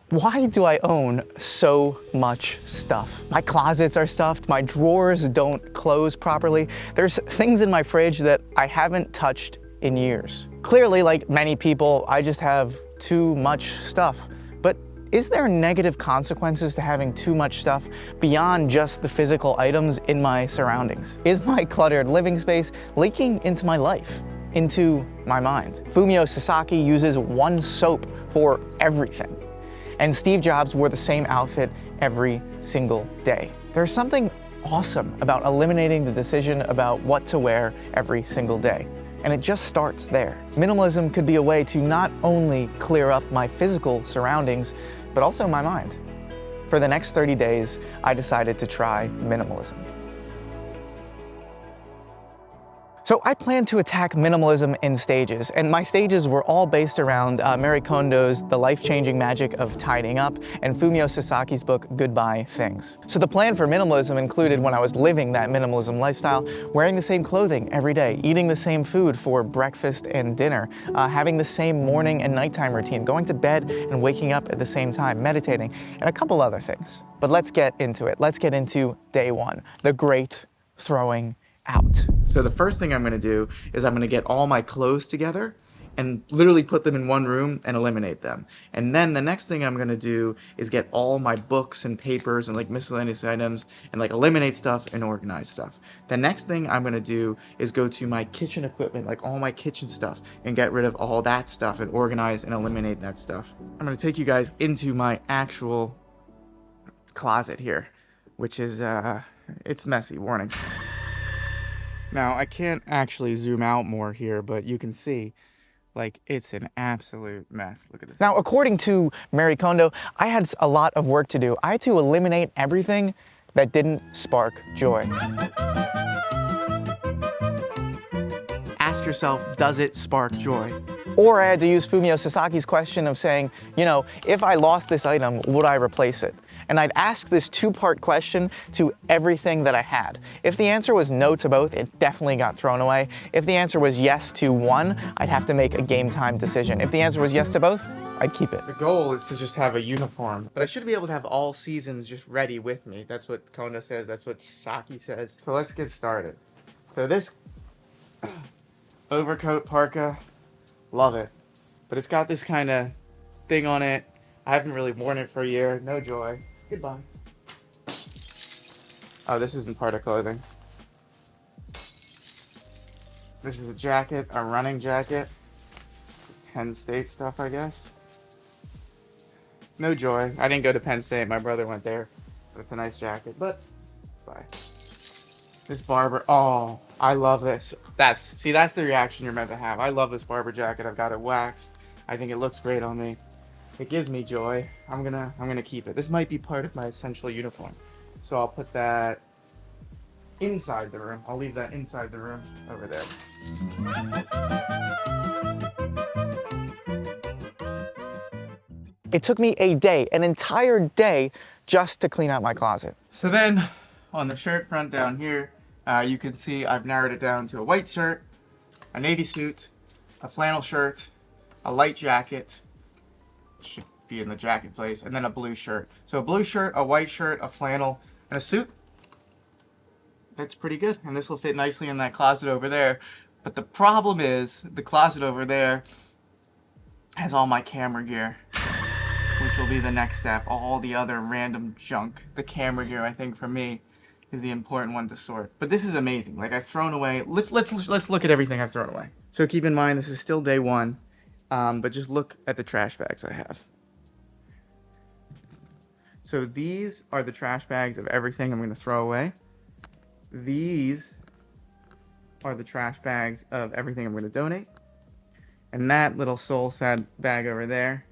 Why do I own so much stuff? My closets are stuffed, my drawers don't close properly. There's things in my fridge that I haven't touched in years. Clearly, like many people, I just have too much stuff. But is there negative consequences to having too much stuff beyond just the physical items in my surroundings? Is my cluttered living space leaking into my life, into my mind? Fumio Sasaki uses one soap for everything. And Steve Jobs wore the same outfit every single day. There's something awesome about eliminating the decision about what to wear every single day. And it just starts there. Minimalism could be a way to not only clear up my physical surroundings, but also my mind. For the next 30 days, I decided to try minimalism. So I plan to attack minimalism in stages, and my stages were all based around Marie Kondo's The Life-Changing Magic of Tidying Up and Fumio Sasaki's book, Goodbye Things. So the plan for minimalism included, when I was living that minimalism lifestyle, wearing the same clothing every day, eating the same food for breakfast and dinner, having the same morning and nighttime routine, going to bed and waking up at the same time, meditating, and a couple other things. But let's get into it. Let's get into day one, the great throwing out. So the first thing I'm gonna do is I'm gonna get all my clothes together and literally put them in one room and eliminate them. And then the next thing I'm gonna do is get all my books and papers and like miscellaneous items and like eliminate stuff and organize stuff. The next thing I'm gonna do is go to my kitchen equipment, like all my kitchen stuff, and get rid of all that stuff and organize and eliminate that stuff. I'm gonna take you guys into my actual closet here, which is, it's messy, warning. Now, I can't actually zoom out more here, but you can see, like, it's an absolute mess. Look at this. Now, according to Marie Kondo, I had a lot of work to do. I had to eliminate everything that didn't spark joy. Ask yourself, does it spark joy? Or I had to use Fumio Sasaki's question of saying, you know, if I lost this item, would I replace it? And I'd ask this two-part question to everything that I had. If the answer was no to both, it definitely got thrown away. If the answer was yes to one, I'd have to make a game time decision. If the answer was yes to both, I'd keep it. The goal is to just have a uniform, but I should be able to have all seasons just ready with me. That's what Kondo says, that's what Sasaki says. So let's get started. So this overcoat parka, love it. But it's got this kind of thing on it. I haven't really worn it for a year, no joy. Goodbye. Oh, this isn't part of clothing. This is a jacket, a running jacket. Penn State stuff, I guess. No joy. I didn't go to Penn State, my brother went there. It's a nice jacket, but bye. This Barber, oh, I love this. That's the reaction you're meant to have. I love this Barber jacket. I've got it waxed. I think it looks great on me. It gives me joy. I'm gonna keep it. This might be part of my essential uniform. So I'll put that inside the room. I'll leave that inside the room over there. It took me a day, an entire day, just to clean out my closet. So then, on the shirt front down here, you can see I've narrowed it down to a white shirt, a navy suit, a flannel shirt, a light jacket, should be in the jacket place, and then a blue shirt. So a blue shirt, a white shirt, a flannel, and a suit. That's pretty good, and this will fit nicely in that closet over there. But the problem is, the closet over there has all my camera gear, which will be the next step. All the other random junk. The camera gear, I think, for me, is the important one to sort. But this is amazing. Like, I've thrown away. Let's look at everything I've thrown away. So keep in mind, this is still day one. But just look at the trash bags I have. So these are the trash bags of everything I'm going to throw away. These are the trash bags of everything I'm going to donate. And that little soul sad bag over there,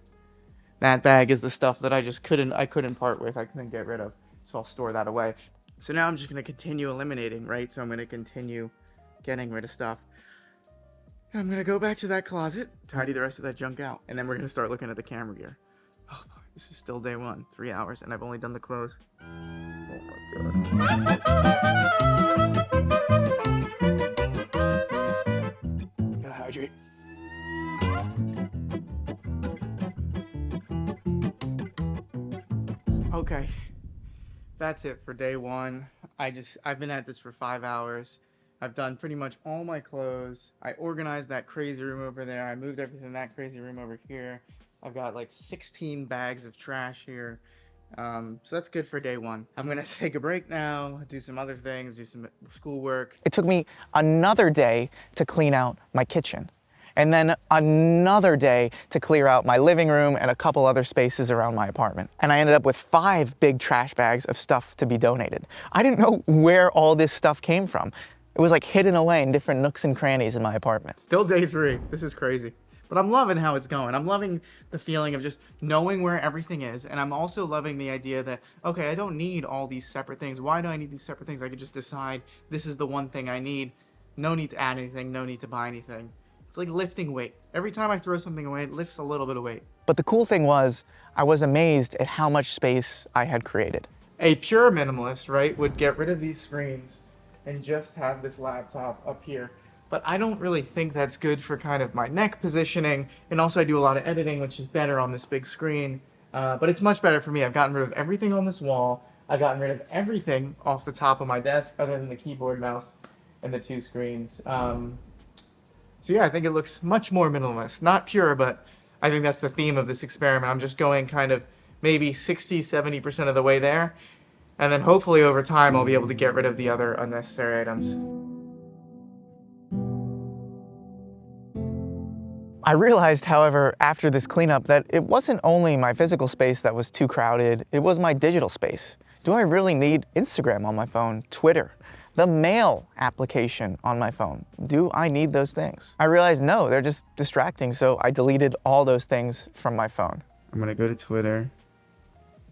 that bag is the stuff that I couldn't part with, I couldn't get rid of. So I'll store that away. So now I'm just going to continue eliminating, right? So I'm going to continue getting rid of stuff. I'm gonna go back to that closet, tidy the rest of that junk out, and then we're gonna start looking at the camera gear. Oh boy, this is still day one, 3 hours, and I've only done the clothes. Oh my god. Gotta hydrate. Okay, that's it for day one. I've been at this for 5 hours. I've done pretty much all my clothes. I organized that crazy room over there. I moved everything in that crazy room over here. I've got like 16 bags of trash here. So that's good for day one. I'm gonna take a break now, do some other things, do some schoolwork. It took me another day to clean out my kitchen. And then another day to clear out my living room and a couple other spaces around my apartment. And I ended up with 5 big trash bags of stuff to be donated. I didn't know where all this stuff came from. It was like hidden away in different nooks and crannies in my apartment. Still day 3. This is crazy. But I'm loving how it's going. I'm loving the feeling of just knowing where everything is. And I'm also loving the idea that, okay, I don't need all these separate things. Why do I need these separate things? I could just decide this is the one thing I need. No need to add anything. No need to buy anything. It's like lifting weight. Every time I throw something away, it lifts a little bit of weight. But the cool thing was, I was amazed at how much space I had created. A pure minimalist, right, would get rid of these screens and just have this laptop up here. But I don't really think that's good for kind of my neck positioning. And also I do a lot of editing, which is better on this big screen. But it's much better for me. I've gotten rid of everything on this wall. I've gotten rid of everything off the top of my desk other than the keyboard, mouse, and the 2 screens. So yeah, I think it looks much more minimalist. Not pure, but I think that's the theme of this experiment. I'm just going kind of maybe 60, 70% of the way there. And then hopefully over time, I'll be able to get rid of the other unnecessary items. I realized, however, after this cleanup that it wasn't only my physical space that was too crowded, it was my digital space. Do I really need Instagram on my phone, Twitter, the mail application on my phone? Do I need those things? I realized no, they're just distracting, so I deleted all those things from my phone. I'm gonna go to Twitter,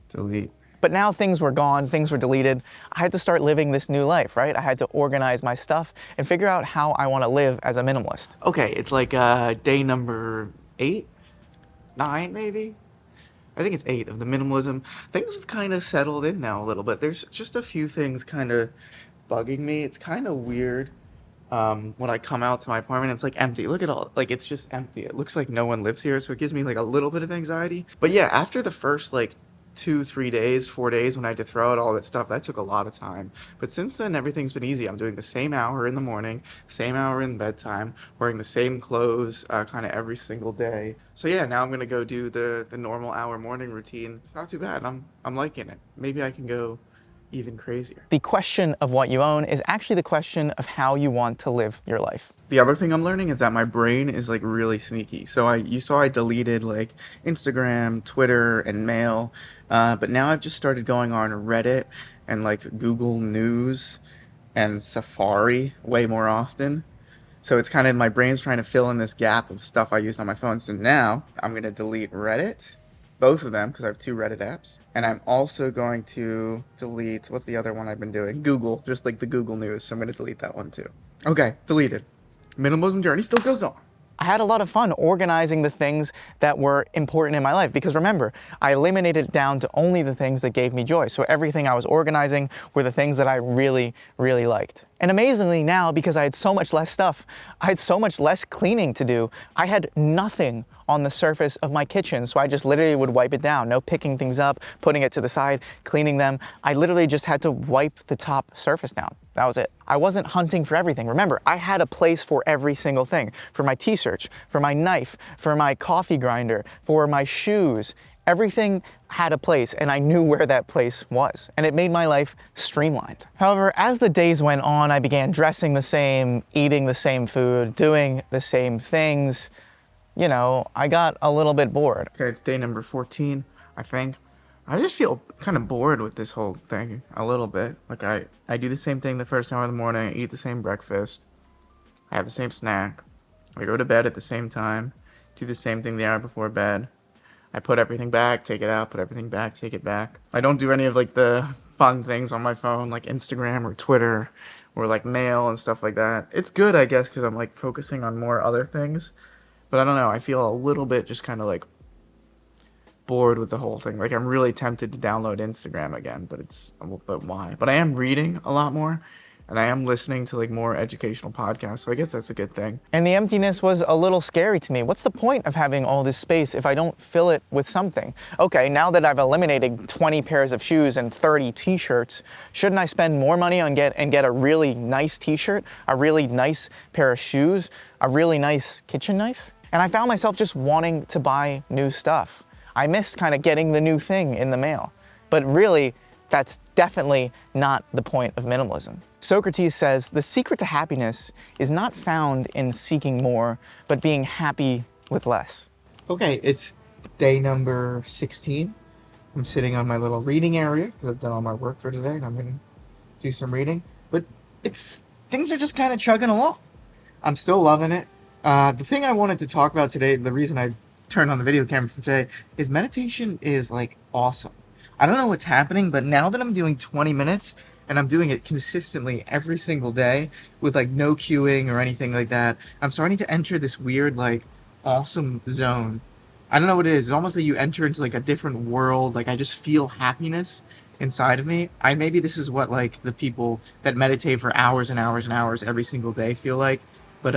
delete. But now things were gone, things were deleted. I had to start living this new life, right? I had to organize my stuff and figure out how I wanna live as a minimalist. Okay, it's like day number 8, 9 maybe? I think it's 8 of the minimalism. Things have kind of settled in now a little bit. There's just a few things kind of bugging me. It's kind of weird when I come out to my apartment, it's like empty. Look at all, like it's just empty. It looks like no one lives here, so it gives me like a little bit of anxiety. But yeah, after the first like 2, 3 days, 4 days when I had to throw out all that stuff, that took a lot of time. But since then, everything's been easy. I'm doing the same hour in the morning, same hour in bedtime, wearing the same clothes kind of every single day. So yeah, now I'm gonna go do the normal hour morning routine. It's not too bad. I'm liking it. Maybe I can go even crazier. The question of what you own is actually the question of how you want to live your life. The other thing I'm learning is that my brain is like really sneaky. So you saw I deleted like Instagram, Twitter, and mail, but now I've just started going on Reddit and like Google News and Safari way more often. So it's kind of, my brain's trying to fill in this gap of stuff I used on my phone. So now I'm gonna delete Reddit, both of them, because I have 2 Reddit apps. And I'm also going to delete, what's the other one I've been doing? Google, just like the Google News. So I'm going to delete that one too. Okay, deleted. Minimalism journey still goes on. I had a lot of fun organizing the things that were important in my life because remember, I eliminated it down to only the things that gave me joy. So everything I was organizing were the things that I really, really liked. And amazingly now, because I had so much less stuff, I had so much less cleaning to do, I had nothing on the surface of my kitchen. So I just literally would wipe it down. No picking things up, putting it to the side, cleaning them. I literally just had to wipe the top surface down. That was it. I wasn't hunting for everything. Remember, I had a place for every single thing. For my tea search, for my knife, for my coffee grinder, for my shoes. Everything had a place and I knew where that place was. And it made my life streamlined. However, as the days went on, I began dressing the same, eating the same food, doing the same things. You know, I got a little bit bored. Okay, it's day number 14, I think. I just feel kind of bored with this whole thing a little bit. Like I do the same thing the first hour of the morning, I eat the same breakfast, I have the same snack, I go to bed at the same time, do the same thing the hour before bed. I put everything back, take it out, put everything back, take it back. I don't do any of like the fun things on my phone like Instagram or Twitter or like mail and stuff like that. It's good, I guess, because I'm like focusing on more other things. But I don't know, I feel a little bit just kind of like bored with the whole thing. Like I'm really tempted to download Instagram again, but why? But I am reading a lot more. and I am listening to like more educational podcasts, so I guess that's a good thing. And the emptiness was a little scary to me. What's the point of having all this space if I don't fill it with something? Okay, now that I've eliminated 20 pairs of shoes and 30 t-shirts, shouldn't I spend more money on get a really nice t-shirt, a really nice pair of shoes, a really nice kitchen knife? And I found myself just wanting to buy new stuff. I missed kind of getting the new thing in the mail. But really, that's definitely not the point of minimalism. Socrates says, the secret to happiness is not found in seeking more, but being happy with less. Okay, it's day number 16. I'm sitting on my little reading area because I've done all my work for today and I'm gonna do some reading. But things are just kind of chugging along. I'm still loving it. The thing I wanted to talk about today, the reason I turned on the video camera for today, is meditation is like awesome. I don't know what's happening, but now that I'm doing 20 minutes and I'm doing it consistently every single day with like no queuing or anything like that, I'm starting to enter this weird like awesome zone. I don't know what it is. It's almost like you enter into like a different world. Like I just feel happiness inside of me. Maybe this is what like the people that meditate for hours and hours and hours every single day feel like. But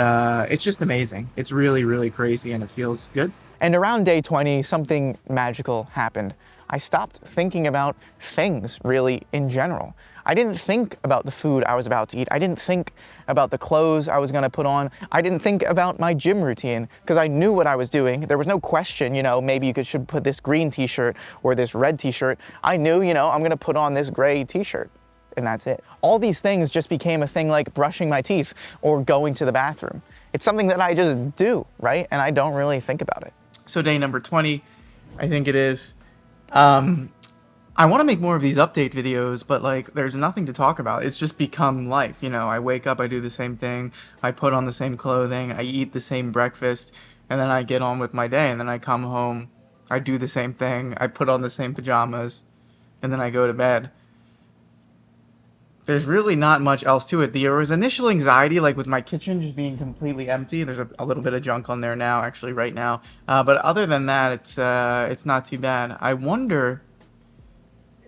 it's just amazing. It's really, really crazy and it feels good. And around day 20, something magical happened. I stopped thinking about things really in general. I didn't think about the food I was about to eat. I didn't think about the clothes I was gonna put on. I didn't think about my gym routine because I knew what I was doing. There was no question, maybe you should put this green t-shirt or this red t-shirt. I knew, I'm gonna put on this gray t-shirt. And that's it. All these things just became a thing like brushing my teeth or going to the bathroom. It's something that I just do, right? And I don't really think about it. So day number 20, I think it is. I want to make more of these update videos, but like there's nothing to talk about. It's just become life. I wake up, I do the same thing, I put on the same clothing, I eat the same breakfast, and then I get on with my day, and then I come home, I do the same thing, I put on the same pajamas, and then I go to bed. There's really not much else to it. There was initial anxiety, like with my kitchen just being completely empty. There's a little bit of junk on there now, actually, right now. But other than that, it's not too bad. I wonder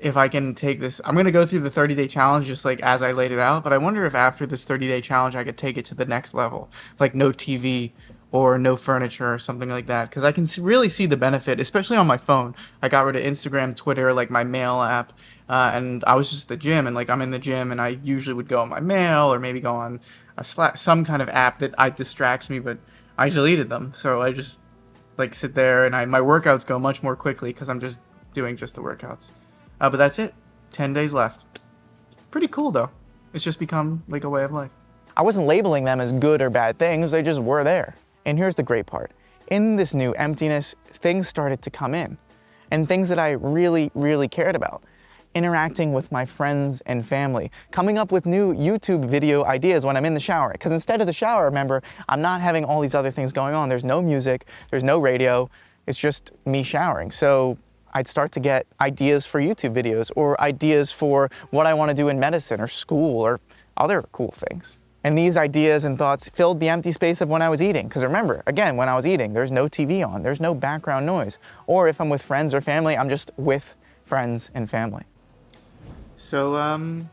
if I can take this. I'm going to go through the 30-day challenge just like as I laid it out, but I wonder if after this 30-day challenge I could take it to the next level, like no TV or no furniture or something like that, because I can really see the benefit, especially on my phone. I got rid of Instagram, Twitter, like my mail app, and I was just at the gym, and like I'm in the gym, and I usually would go on my mail or maybe go on a some kind of app that distracts me, but I deleted them. So I just like sit there, and my workouts go much more quickly because I'm just doing just the workouts. But that's it. 10 days left. Pretty cool though. It's just become like a way of life. I wasn't labeling them as good or bad things, they just were there. And here's the great part. In this new emptiness, things started to come in. And things that I really, really cared about. Interacting with my friends and family. Coming up with new YouTube video ideas when I'm in the shower. Because instead of the shower, remember, I'm not having all these other things going on. There's no music, there's no radio, it's just me showering. So I'd start to get ideas for YouTube videos or ideas for what I want to do in medicine or school or other cool things. And these ideas and thoughts filled the empty space of when I was eating. Because remember, again, when I was eating, there's no TV on, there's no background noise. Or if I'm with friends or family, I'm just with friends and family. So,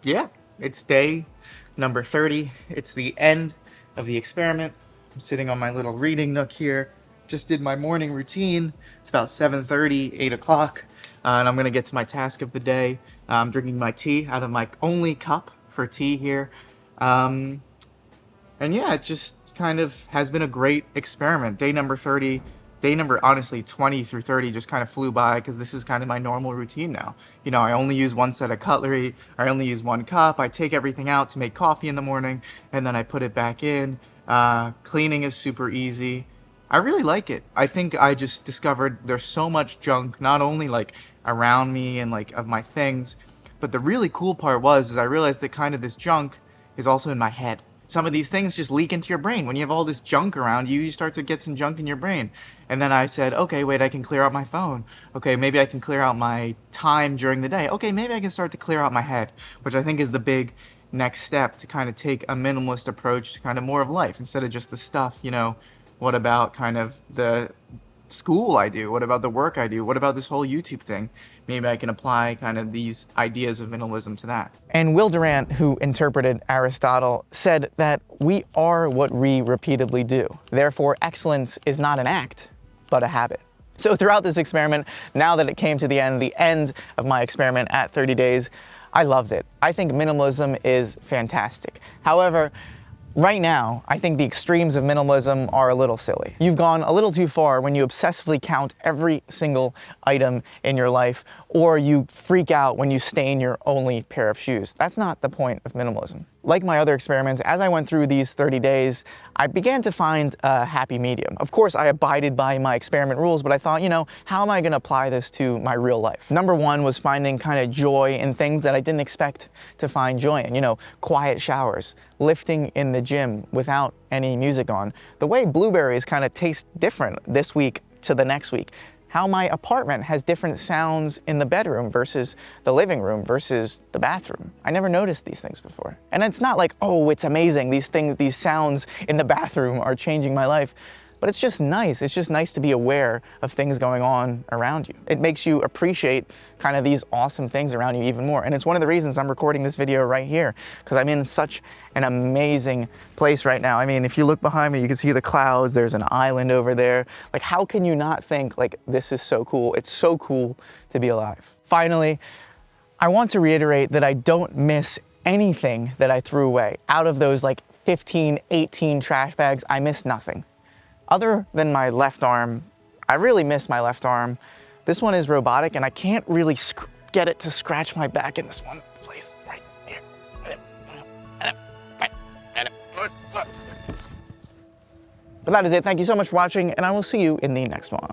yeah, it's day number 30. It's the end of the experiment. I'm sitting on my little reading nook here. Just did my morning routine. It's about 7:30, 8 o'clock, and I'm gonna get to my task of the day. I'm drinking my tea out of my only cup for tea here. And yeah, it just kind of has been a great experiment. Day number 30, honestly, 20 through 30 just kind of flew by because this is kind of my normal routine now. I only use one set of cutlery, I only use one cup, I take everything out to make coffee in the morning, and then I put it back in. Cleaning is super easy. I really like it. I think I just discovered there's so much junk, not only like around me and like of my things, but the really cool part is I realized that kind of this junk is also in my head. Some of these things just leak into your brain. When you have all this junk around you, you start to get some junk in your brain. And then I said, okay, wait, I can clear out my phone. Okay, maybe I can clear out my time during the day. Okay, maybe I can start to clear out my head, which I think is the big next step to kind of take a minimalist approach to kind of more of life instead of just the stuff, What about kind of the school I do? What about the work I do? What about this whole YouTube thing? Maybe I can apply kind of these ideas of minimalism to that. And Will Durant, who interpreted Aristotle, said that we are what we repeatedly do. Therefore, excellence is not an act, but a habit. So throughout this experiment, now that it came to the end of my experiment at 30 days, I loved it. I think minimalism is fantastic. However, right now, I think the extremes of minimalism are a little silly. You've gone a little too far when you obsessively count every single item in your life, or you freak out when you stain your only pair of shoes. That's not the point of minimalism. Like my other experiments, as I went through these 30 days, I began to find a happy medium. Of course, I abided by my experiment rules, but I thought, how am I gonna apply this to my real life? Number one was finding kind of joy in things that I didn't expect to find joy in, quiet showers, lifting in the gym without any music on, the way blueberries kind of taste different this week to the next week, how my apartment has different sounds in the bedroom versus the living room versus the bathroom. I never noticed these things before. And it's not like, oh, it's amazing, these sounds in the bathroom are changing my life. But it's just nice. It's just nice to be aware of things going on around you. It makes you appreciate kind of these awesome things around you even more. And it's one of the reasons I'm recording this video right here, because I'm in such an amazing place right now. I mean, if you look behind me, you can see the clouds. There's an island over there. Like, how can you not think, like, this is so cool? It's so cool to be alive. Finally, I want to reiterate that I don't miss anything that I threw away. Out of those like 15, 18 trash bags, I miss nothing. Other than my left arm, I really miss my left arm. This one is robotic and I can't really get it to scratch my back in this one place right here. But that is it. Thank you so much for watching, and I will see you in the next one.